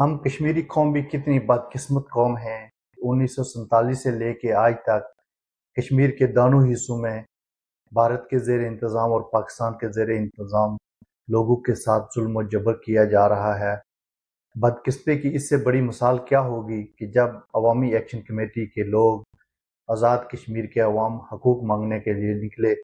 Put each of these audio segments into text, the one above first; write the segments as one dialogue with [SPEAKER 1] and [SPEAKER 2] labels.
[SPEAKER 1] ہم کشمیری قوم بھی کتنی بدقسمت قوم ہیں۔ 1947 سے لے کے آج تک کشمیر کے دونوں حصوں میں بھارت کے زیر انتظام اور پاکستان کے زیر انتظام لوگوں کے ساتھ ظلم و جبر کیا جا رہا ہے۔ بدقسمتی کی اس سے بڑی مثال کیا ہوگی کہ جب عوامی ایکشن کمیٹی کے لوگ آزاد کشمیر کے عوام حقوق مانگنے کے لیے نکلے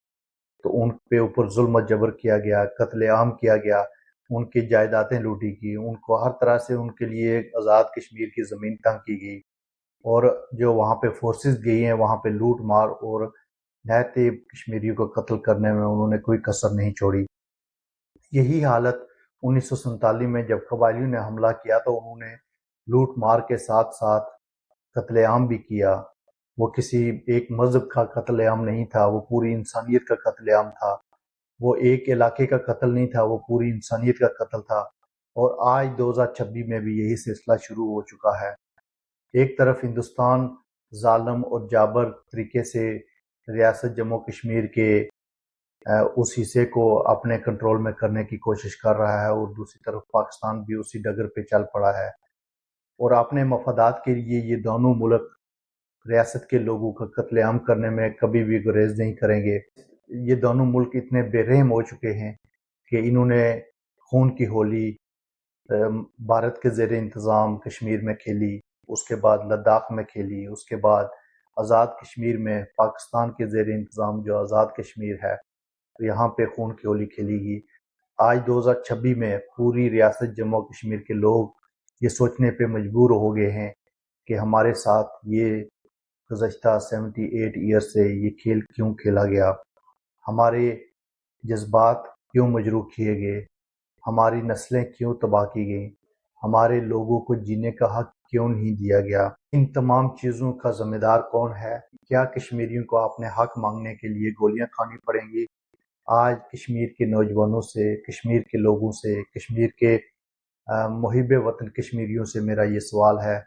[SPEAKER 1] تو ان پہ اوپر ظلم و جبر کیا گیا، قتل عام کیا گیا، ان کی جائیدادیں لوٹی کی، ان کو ہر طرح سے ان کے لیے ایک آزاد کشمیر کی زمین تنگ کی گئی، اور جو وہاں پہ فورسز گئی ہیں وہاں پہ لوٹ مار اور نہایت کشمیریوں کو قتل کرنے میں انہوں نے کوئی کسر نہیں چھوڑی۔ یہی حالت 1947 میں جب قبائلیوں نے حملہ کیا تو انہوں نے لوٹ مار کے ساتھ ساتھ قتل عام بھی کیا۔ وہ کسی ایک مذہب کا قتل عام نہیں تھا، وہ پوری انسانیت کا قتل عام تھا۔ وہ ایک علاقے کا قتل نہیں تھا، وہ پوری انسانیت کا قتل تھا۔ اور آج 2026 میں بھی یہی سلسلہ شروع ہو چکا ہے۔ ایک طرف ہندوستان ظالم اور جابر طریقے سے ریاست جموں کشمیر کے اس حصے کو اپنے کنٹرول میں کرنے کی کوشش کر رہا ہے، اور دوسری طرف پاکستان بھی اسی ڈگر پہ چل پڑا ہے، اور اپنے مفادات کے لیے یہ دونوں ملک ریاست کے لوگوں کا قتل عام کرنے میں کبھی بھی گریز نہیں کریں گے۔ یہ دونوں ملک اتنے بے رحم ہو چکے ہیں کہ انہوں نے خون کی ہولی بھارت کے زیر انتظام کشمیر میں کھیلی، اس کے بعد لداخ میں کھیلی، اس کے بعد آزاد کشمیر میں پاکستان کے زیر انتظام جو آزاد کشمیر ہے یہاں پہ خون کی ہولی کھیلی گئی۔ آج 2026 میں پوری ریاست جموں کشمیر کے لوگ یہ سوچنے پہ مجبور ہو گئے ہیں کہ ہمارے ساتھ یہ گزشتہ 78 ایئر سے یہ کھیل کیوں کھیلا گیا، ہمارے جذبات کیوں مجروح کیے گئے، ہماری نسلیں کیوں تباہ کی گئیں، ہمارے لوگوں کو جینے کا حق کیوں نہیں دیا گیا۔ ان تمام چیزوں کا ذمہ دار کون ہے؟ کیا کشمیریوں کو اپنے حق مانگنے کے لیے گولیاں کھانی پڑیں گی؟ آج کشمیر کے نوجوانوں سے، کشمیر کے لوگوں سے، کشمیر کے محب وطن کشمیریوں سے میرا یہ سوال ہے،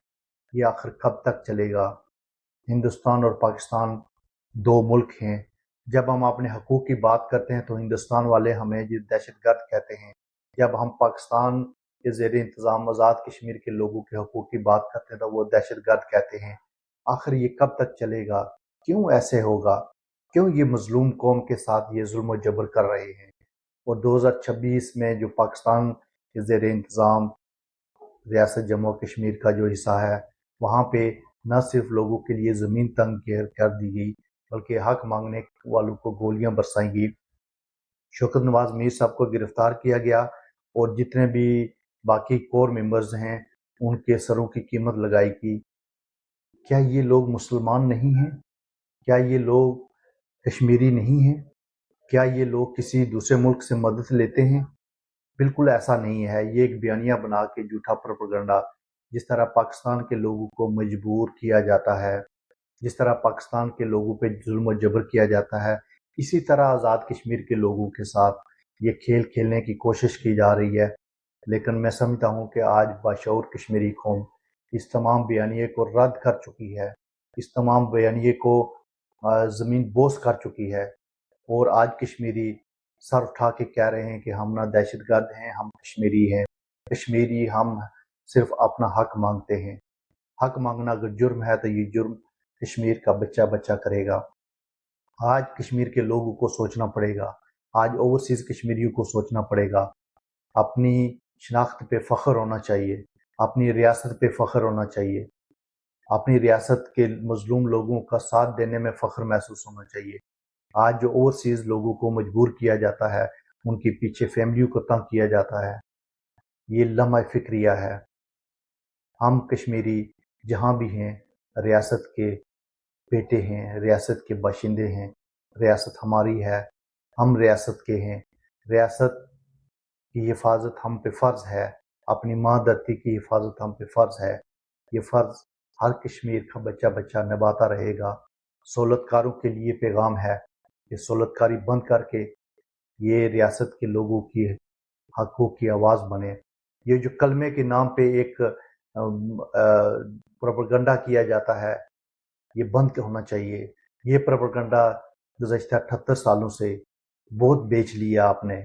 [SPEAKER 1] یہ آخر کب تک چلے گا؟ ہندوستان اور پاکستان دو ملک ہیں۔ جب ہم اپنے حقوق کی بات کرتے ہیں تو ہندوستان والے ہمیں دہشت گرد کہتے ہیں، جب ہم پاکستان کے زیر انتظام آزاد کشمیر کے لوگوں کے حقوق کی بات کرتے ہیں تو وہ دہشت گرد کہتے ہیں۔ آخر یہ کب تک چلے گا؟ کیوں ایسے ہوگا؟ کیوں یہ مظلوم قوم کے ساتھ یہ ظلم و جبر کر رہے ہیں؟ اور 2026 میں جو پاکستان کے زیر انتظام ریاست جموں کشمیر کا جو حصہ ہے وہاں پہ نہ صرف لوگوں کے لیے زمین تنگ کر دی گئی بلکہ حق مانگنے والوں کو گولیاں برسائی گئی۔ شوکت نواز میر صاحب کو گرفتار کیا گیا، اور جتنے بھی باقی کور ممبرز ہیں ان کے سروں کی قیمت لگائی گئی۔ کیا یہ لوگ مسلمان نہیں ہیں؟ کیا یہ لوگ کشمیری نہیں ہیں؟ کیا یہ لوگ کسی دوسرے ملک سے مدد لیتے ہیں؟ بالکل ایسا نہیں ہے۔ یہ ایک بیانیہ بنا کے جھوٹا پروپیگنڈا، جس طرح پاکستان کے لوگوں کو مجبور کیا جاتا ہے، جس طرح پاکستان کے لوگوں پہ ظلم و جبر کیا جاتا ہے، اسی طرح آزاد کشمیر کے لوگوں کے ساتھ یہ کھیل کھیلنے کی کوشش کی جا رہی ہے۔ لیکن میں سمجھتا ہوں کہ آج باشعور کشمیری قوم اس تمام بیانیے کو رد کر چکی ہے، اس تمام بیانیے کو زمین بوس کر چکی ہے، اور آج کشمیری سر اٹھا کے کہہ رہے ہیں کہ ہم نہ دہشت گرد ہیں، ہم کشمیری ہیں، کشمیری ہم صرف اپنا حق مانگتے ہیں۔ حق مانگنا اگر جرم ہے تو یہ جرم کشمیر کا بچہ بچہ کرے گا۔ آج کشمیر کے لوگوں کو سوچنا پڑے گا، آج اوورسیز کشمیریوں کو سوچنا پڑے گا۔ اپنی شناخت پہ فخر ہونا چاہیے، اپنی ریاست پہ فخر ہونا چاہیے، اپنی ریاست کے مظلوم لوگوں کا ساتھ دینے میں فخر محسوس ہونا چاہیے۔ آج جو اوورسیز لوگوں کو مجبور کیا جاتا ہے، ان کے پیچھے فیملیوں کو تنگ کیا جاتا ہے، یہ لمحہ فکریہ ہے۔ ہم کشمیری جہاں بھی ہیں ریاست کے بیٹے ہیں، ریاست کے باشندے ہیں، ریاست ہماری ہے، ہم ریاست کے ہیں۔ ریاست کی حفاظت ہم پہ فرض ہے، اپنی ماں دھرتی کی حفاظت ہم پہ فرض ہے۔ یہ فرض ہر کشمیر کا بچہ بچہ نبھاتا رہے گا۔ سہولت کاروں کے لیے پیغام ہے کہ سہولت کاری بند کر کے یہ ریاست کے لوگوں کی حقوق کی آواز بنے۔ یہ جو کلمے کے نام پہ ایک پروپیگنڈا کیا جاتا ہے یہ بند ہونا چاہیے۔ یہ پروپیگنڈا گزشتہ 78 سالوں سے بہت بیچ لیا آپ نے۔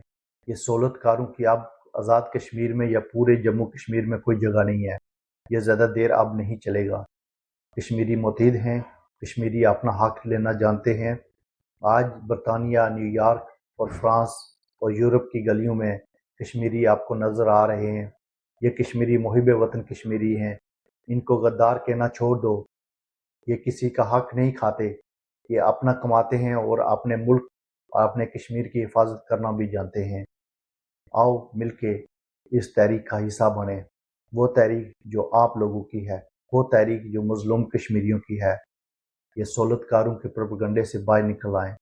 [SPEAKER 1] یہ سہولت کاروں کی اب آزاد کشمیر میں یا پورے جموں کشمیر میں کوئی جگہ نہیں ہے. یہ زیادہ دیر اب نہیں چلے گا. کشمیری متحد ہیں، کشمیری اپنا حق لینا جانتے ہیں. آج برطانیہ، نیو یارک اور فرانس اور یورپ کی گلیوں میں کشمیری آپ کو نظر آ رہے ہیں. یہ کشمیری محب وطن کشمیری ہیں. ان کو غدار کہنا چھوڑ دو. یہ کسی کا حق نہیں کھاتے. یہ اپنا کماتے ہیں اور اپنے ملک اور اپنے کشمیر کی حفاظت کرنا بھی جانتے ہیں. آؤ مل کے اس تحریک کا حصہ بنیں. وہ تحریک جو آپ لوگوں کی ہے، وہ تحریک جو مظلوم کشمیریوں کی ہے. یہ سہولت کاروں کے پروپیگنڈے سے باہر نکل آئیں.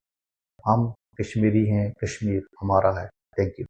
[SPEAKER 1] ہم کشمیری ہیں، کشمیر ہمارا ہے. Thank you.